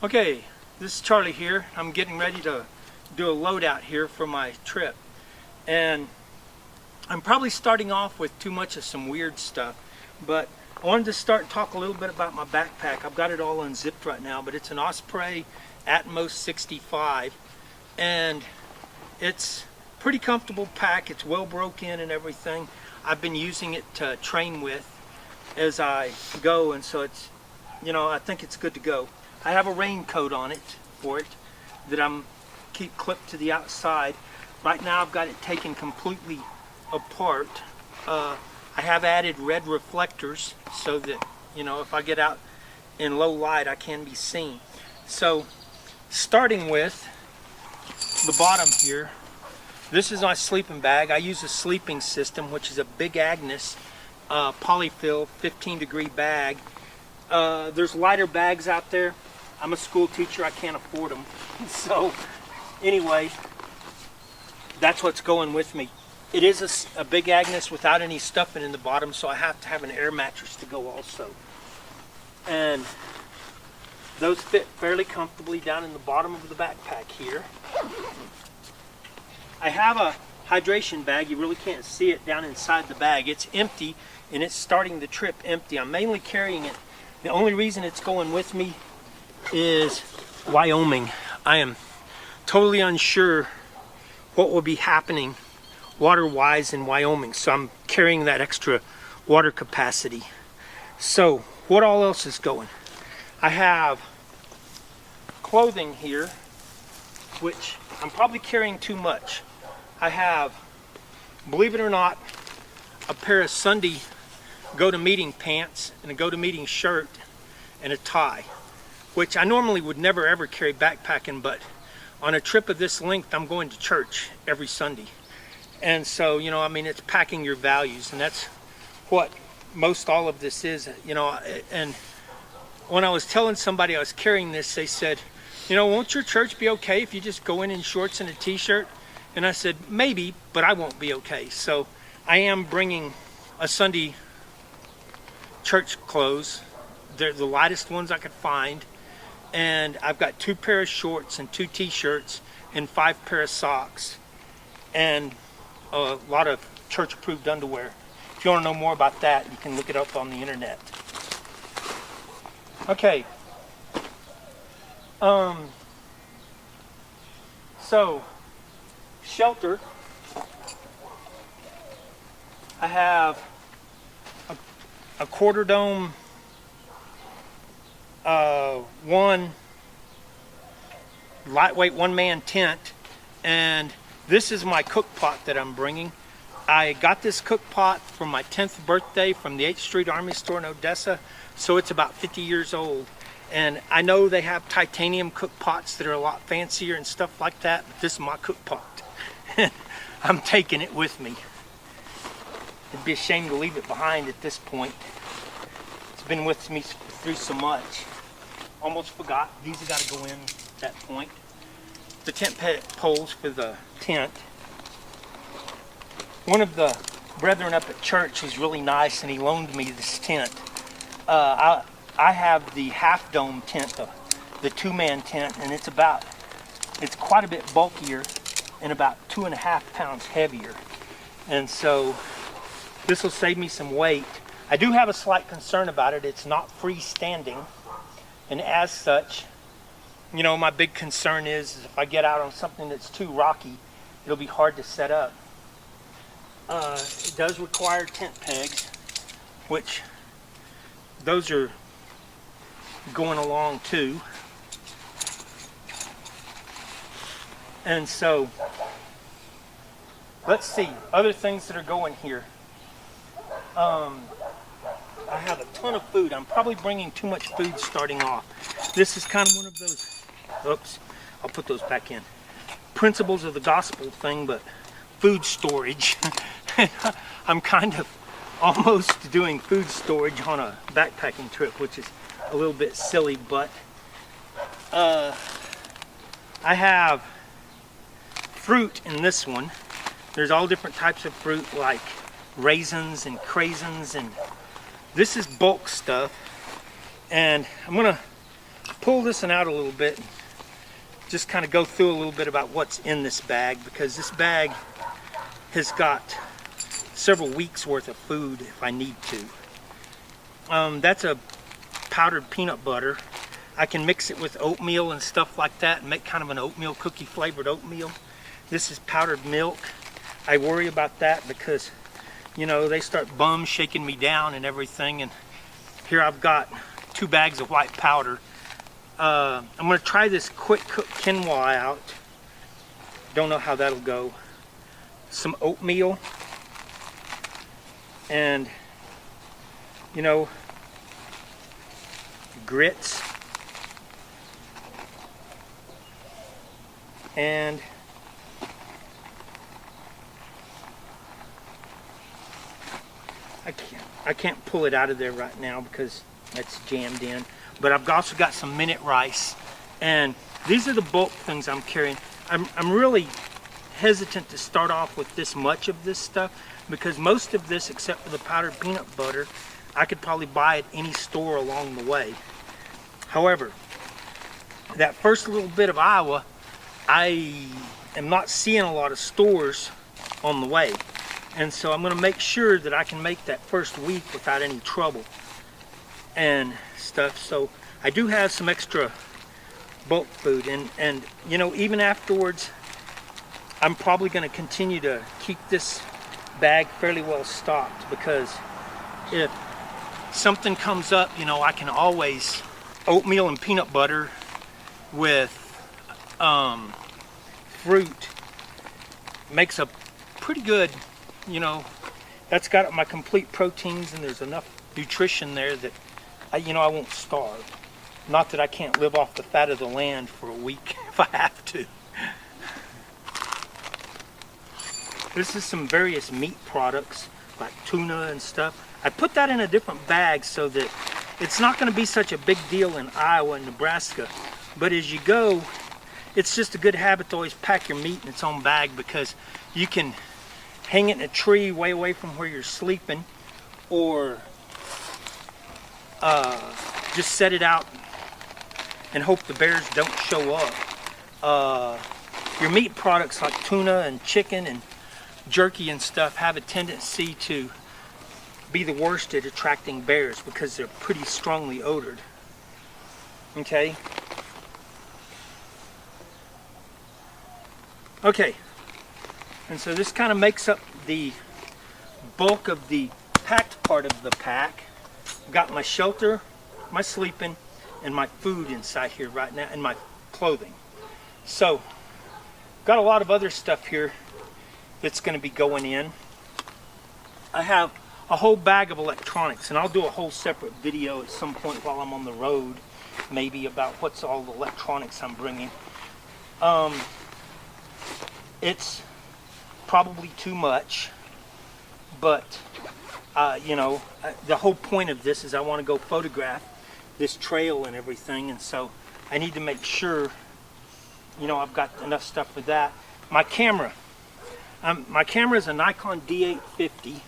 Okay, this is Charlie here. I'm getting ready to do a loadout here for my trip. And I'm probably starting off with too much of some weird stuff, but I wanted to start and talk a little bit about my backpack. I've got it all unzipped right now, but it's an Osprey Atmos 65, and it's pretty comfortable pack. It's well broke in and everything. I've been using it to train with as I go, and so it's, I think it's good to go. I have a raincoat on it for it that I'm keep clipped to the outside. Right now I've got it taken completely apart. I have added red reflectors so that, if I get out in low light I can be seen. So starting with the bottom here, this is my sleeping bag. I use a sleeping system, which is a Big Agnes polyfill 15-degree bag. There's lighter bags out there. I'm a school teacher, I can't afford them. So anyway, that's what's going with me. It is a Big Agnes without any stuffing in the bottom, so I have to have an air mattress to go also. And those fit fairly comfortably down in the bottom of the backpack here. I have a hydration bag. You really can't see it down inside the bag. It's empty, and it's starting the trip empty. I'm mainly carrying it. The only reason it's going with me is Wyoming. I am totally unsure what will be happening water-wise in Wyoming, so I'm carrying that extra water capacity. So what all else is going? I have clothing here, which I'm probably carrying too much. I have, believe it or not, a pair of Sunday go-to-meeting pants and a go-to-meeting shirt and a tie, which I normally would never ever carry backpacking, but on a trip of this length I'm going to church every Sunday. And so, it's packing your values, and that's what most all of this is, and when I was telling somebody I was carrying this, they said, won't your church be okay if you just go in shorts and a t-shirt? And I said, maybe, but I won't be okay. So I am bringing a Sunday church clothes. They're the lightest ones I could find. And I've got 2 pairs of shorts and 2 t-shirts and 5 pairs of socks and a lot of church approved underwear. If you want to know more about that, you can look it up on the internet. Okay. So shelter. I have a quarter dome one lightweight one-man tent, and this is my cook pot that I'm bringing. I got this cook pot for my 10th birthday from the 8th Street Army store in Odessa, so it's about 50 years old. And I know they have titanium cook pots that are a lot fancier and stuff like that, but this is my cook pot. I'm taking it with me. It'd be a shame to leave it behind at this point. It's been with me through so much. Almost forgot, these have got to go in at that point. The tent poles for the tent. One of the brethren up at church is really nice, and he loaned me this tent. I have the half dome tent, the 2-man tent, and it's quite a bit bulkier and about 2.5 pounds heavier. And so this will save me some weight. I do have a slight concern about it. It's not freestanding, and as such, my big concern is if I get out on something that's too rocky, it'll be hard to set up. It does require tent pegs, which those are going along too. And so, let's see, other things that are going here. I have a ton of food. I'm probably bringing too much food starting off. This is kind of one of those, oops, I'll put those back in. Principles of the gospel thing, but food storage. I'm kind of almost doing food storage on a backpacking trip, which is a little bit silly, but I have fruit in this one. There's all different types of fruit like raisins and craisins, and this is bulk stuff. And I'm gonna pull this one out a little bit, just kind of go through a little bit about what's in this bag, because this bag has got several weeks worth of food if I need to. That's a powdered peanut butter. I can mix it with oatmeal and stuff like that and make kind of an oatmeal cookie flavored oatmeal. This is powdered milk. I worry about that because, you know, they start bum shaking me down and everything. And here I've got 2 bags of white powder. I'm going to try this quick cook quinoa out. Don't know how that'll go. Some oatmeal. And, you know, grits. And I can't pull it out of there right now because it's jammed in. But I've also got some minute rice, and these are the bulk things I'm carrying. I'm really hesitant to start off with this much of this stuff because most of this, except for the powdered peanut butter, I could probably buy at any store along the way. However, that first little bit of Iowa, I am not seeing a lot of stores on the way. And so I'm going to make sure that I can make that first week without any trouble and stuff. So I do have some extra bulk food, and you know, even afterwards, I'm probably going to continue to keep this bag fairly well stocked, because if something comes up, you know, I can always oatmeal and peanut butter with fruit makes a pretty good, you know, that's got my complete proteins, and there's enough nutrition there that I won't starve. Not that I can't live off the fat of the land for a week if I have to. This is some various meat products like tuna and stuff. I put that in a different bag so that it's not going to be such a big deal in Iowa and Nebraska. But as you go, it's just a good habit to always pack your meat in its own bag, because you can hang it in a tree way away from where you're sleeping, or just set it out and hope the bears don't show up. Your meat products like tuna and chicken and jerky and stuff have a tendency to be the worst at attracting bears because they're pretty strongly odored. Okay. Okay. And so this kind of makes up the bulk of the packed part of the pack. I've got my shelter, my sleeping, and my food inside here right now, and my clothing. So, got a lot of other stuff here that's going to be going in. I have a whole bag of electronics, and I'll do a whole separate video at some point while I'm on the road, maybe about what's all the electronics I'm bringing. It's probably too much, but you know, the whole point of this is I want to go photograph this trail and everything, and so I need to make sure, you know, I've got enough stuff for that. My camera is a Nikon D850.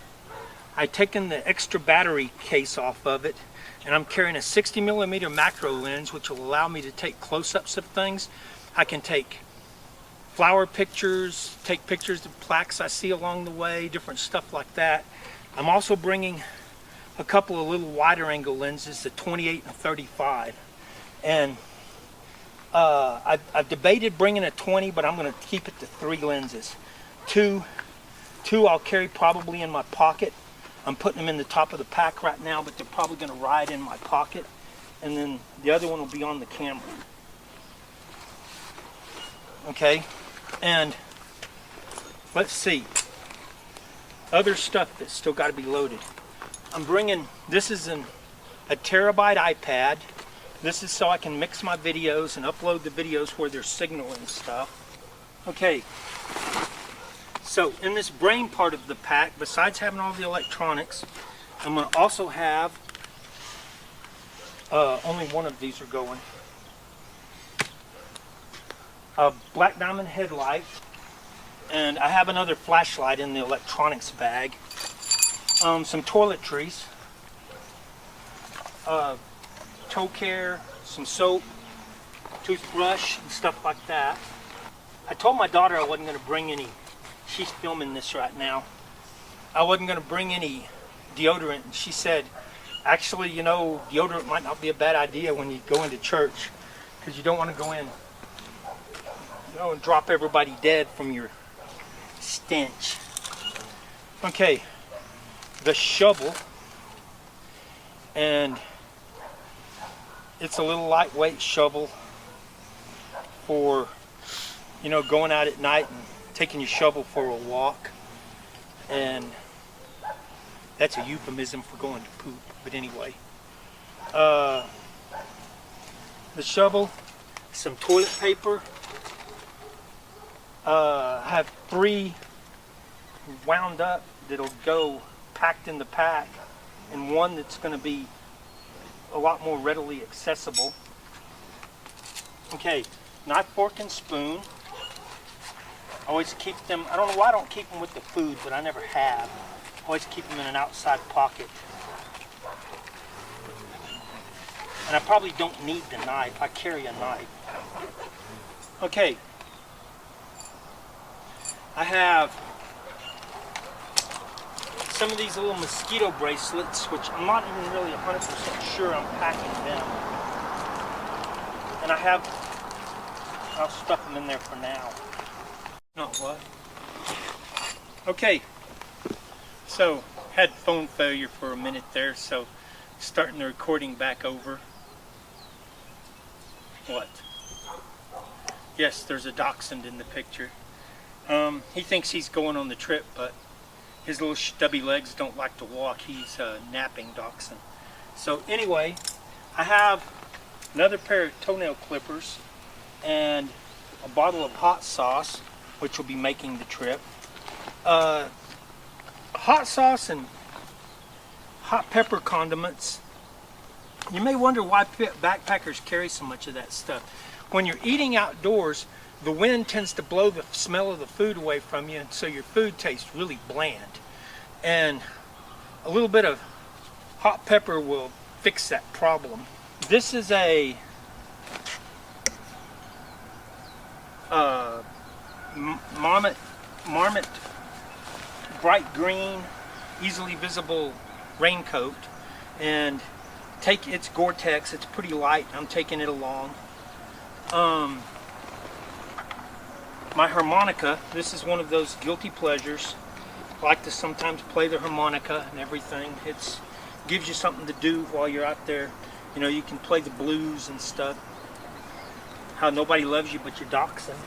I've taken the extra battery case off of it, and I'm carrying a 60mm macro lens, which will allow me to take close-ups of things. I can take flower pictures, take pictures of plaques I see along the way, different stuff like that. I'm also bringing a couple of little wider angle lenses, the 28 and 35. And I've debated bringing a 20, but I'm going to keep it to 3 lenses. Two I'll carry probably in my pocket. I'm putting them in the top of the pack right now, but they're probably going to ride in my pocket. And then the other one will be on the camera. Okay, and let's see. Other stuff that's still got to be loaded. I'm bringing, this is a terabyte iPad. This is so I can mix my videos and upload the videos where there's signal and stuff. Okay, so in this brain part of the pack, besides having all the electronics, I'm going to also have, only one of these are going, a black diamond headlight, and I have another flashlight in the electronics bag, some toiletries, toe care, some soap, toothbrush, and stuff like that. I told my daughter I wasn't going to bring any, she's filming this right now, I wasn't going to bring any deodorant. And she said, actually, you know, deodorant might not be a bad idea when you go into church, because you don't want to go in, you know, and drop everybody dead from your stench. Okay, the shovel, and it's a little lightweight shovel for, you know, going out at night and taking your shovel for a walk. And that's a euphemism for going to poop, but anyway. The shovel, some toilet paper. I have 3 wound up that'll go packed in the pack, and 1 that's going to be a lot more readily accessible. Okay, knife, fork, and spoon. I always keep them, I don't know why I don't keep them with the food, but I never have. I always keep them in an outside pocket. And I probably don't need the knife. I carry a knife. Okay. I have some of these little mosquito bracelets, which I'm not even really 100% sure I'm packing them. And I'll stuff them in there for now. Not what? Okay. So, had phone failure for a minute there, so starting the recording back over. What? Yes, there's a dachshund in the picture. He thinks he's going on the trip, but his little stubby legs don't like to walk. He's a napping dachshund. So anyway, I have another pair of toenail clippers and a bottle of hot sauce, which will be making the trip. Hot sauce and hot pepper condiments. You may wonder why backpackers carry so much of that stuff. When you're eating outdoors, the wind tends to blow the smell of the food away from you, and so your food tastes really bland. And a little bit of hot pepper will fix that problem. This is a Marmot bright green, easily visible raincoat, and it's Gore-Tex. It's pretty light. I'm taking it along. My harmonica. This is one of those guilty pleasures. I like to sometimes play the harmonica and everything. It gives you something to do while you're out there. You know, you can play the blues and stuff. How nobody loves you but your dachshund.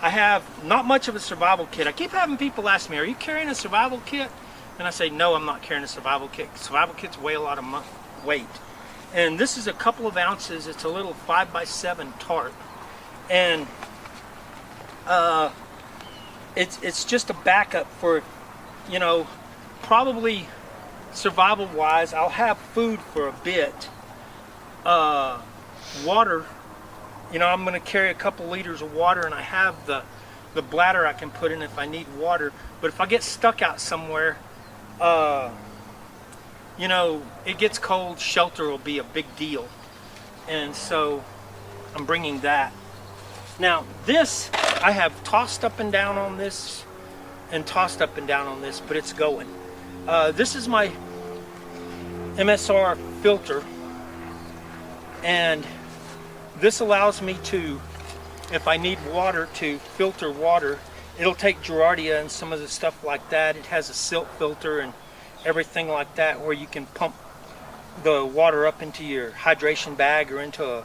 I have not much of a survival kit. I keep having people ask me, are you carrying a survival kit? And I say, no, I'm not carrying a survival kit. Survival kits weigh a lot of weight. And this is a couple of ounces. It's a little 5x7 tarp. And it's just a backup for, you know, probably survival-wise. I'll have food for a bit. Water. You know, I'm going to carry a couple liters of water, and I have the bladder I can put in if I need water. But if I get stuck out somewhere, you know, it gets cold, shelter will be a big deal. And so I'm bringing that. Now this, I have tossed up and down on this and tossed up and down on this, but it's going. This is my MSR filter, and this allows me to, if I need water, to filter water. It'll take Giardia and some of the stuff like that. It has a silt filter and everything like that, where you can pump the water up into your hydration bag or into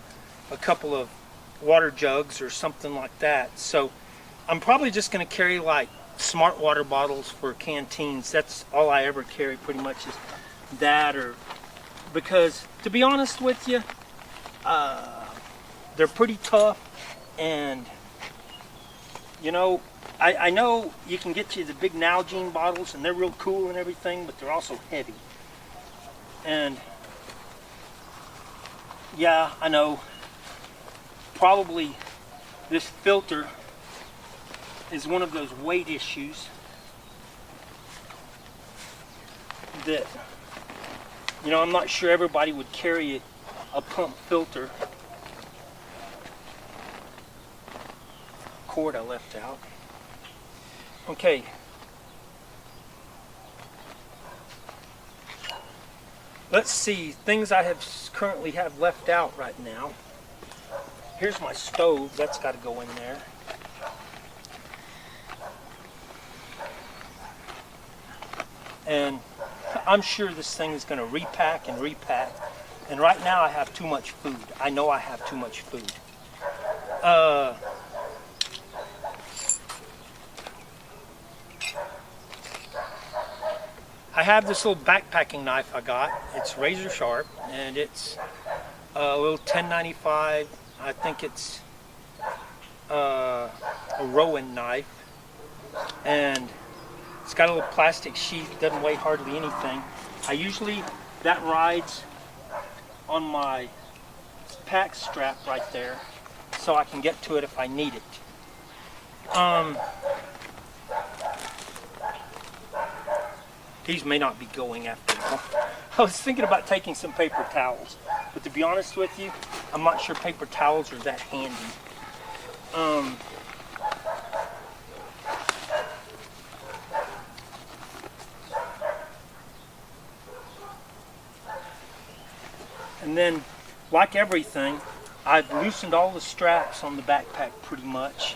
a couple of water jugs or something like that. So I'm probably just going to carry like smart water bottles for canteens. That's all I ever carry pretty much, is that, or because to be honest with you, they're pretty tough, and you know, I know you can get you the big Nalgene bottles, and they're real cool and everything, but they're also heavy. And yeah, I know probably this filter is one of those weight issues that You know, I'm not sure everybody would carry a pump filter. Cord I left out. Okay. Let's see, things I currently have left out right now. Here's my stove, that's got to go in there. And I'm sure this thing is going to repack and repack. And right now I have too much food. I know I have too much food. I have this little backpacking knife I got. It's razor sharp, and it's a little 1095. I think it's a Rowan knife, and it's got a little plastic sheath. Doesn't weigh hardly anything. That rides on my pack strap right there, so I can get to it if I need it. These may not be going after all. I was thinking about taking some paper towels, but to be honest with you, I'm not sure paper towels are that handy. And then, like everything, I've loosened all the straps on the backpack pretty much.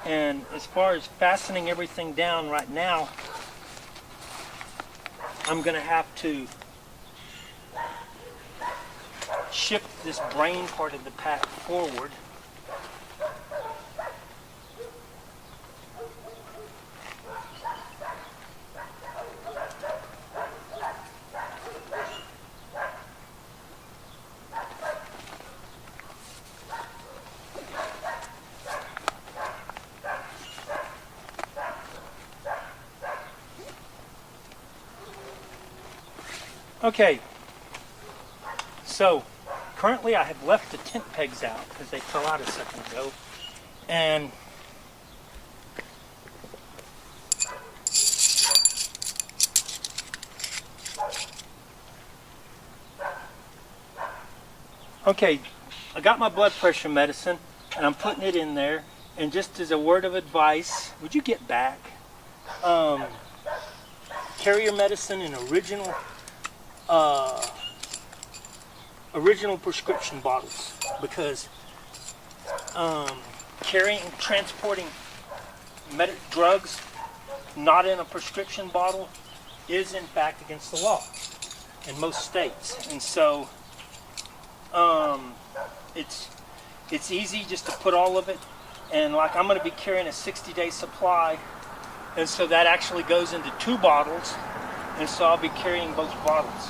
And as far as fastening everything down right now, I'm going to have to shift this brain part of the pack forward. Okay, so currently I have left the tent pegs out because they fell out a second ago, and okay, I got my blood pressure medicine and I'm putting it in there, and just as a word of advice, would you get back? Carry your medicine in original prescription bottles, because transporting drugs not in a prescription bottle is in fact against the law in most states. And so it's easy just to put all of it, and like I'm going to be carrying a 60-day supply, and so that actually goes into 2 bottles, and so I'll be carrying both bottles.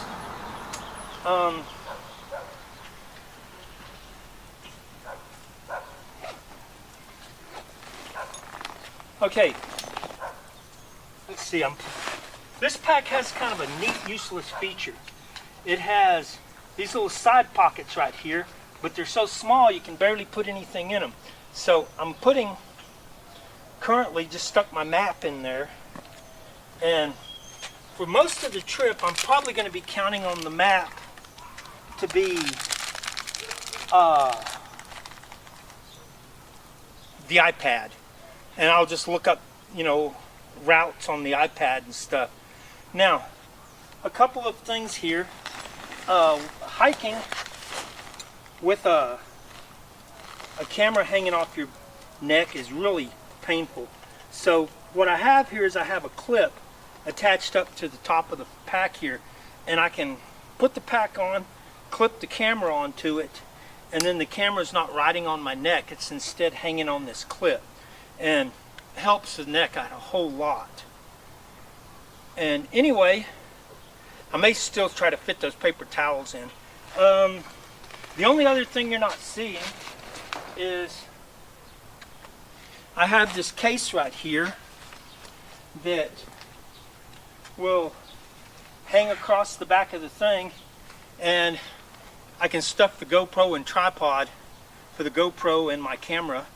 Okay, let's see. This pack has kind of a neat, useless feature. It has these little side pockets right here, but they're so small you can barely put anything in them. So I'm currently just stuck my map in there, and for most of the trip I'm probably going to be counting on the map to be the iPad, and I'll just look up, routes on the iPad and stuff. Now, a couple of things here. Hiking with a camera hanging off your neck is really painful. So what I have here is I have a clip attached up to the top of the pack here, and I can put the pack on, clip the camera onto it, and then the camera's not riding on my neck. It's instead hanging on this clip, and helps the neck out a whole lot. And anyway, I may still try to fit those paper towels in. The only other thing you're not seeing is I have this case right here that will hang across the back of the thing, and I can stuff the GoPro and tripod for the GoPro and my camera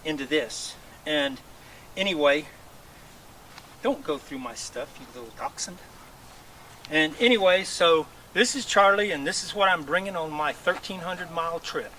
into this. And anyway, don't go through my stuff, you little dachshund. And anyway, so This is Charlie, and this is what I'm bringing on my 1,300 mile trip.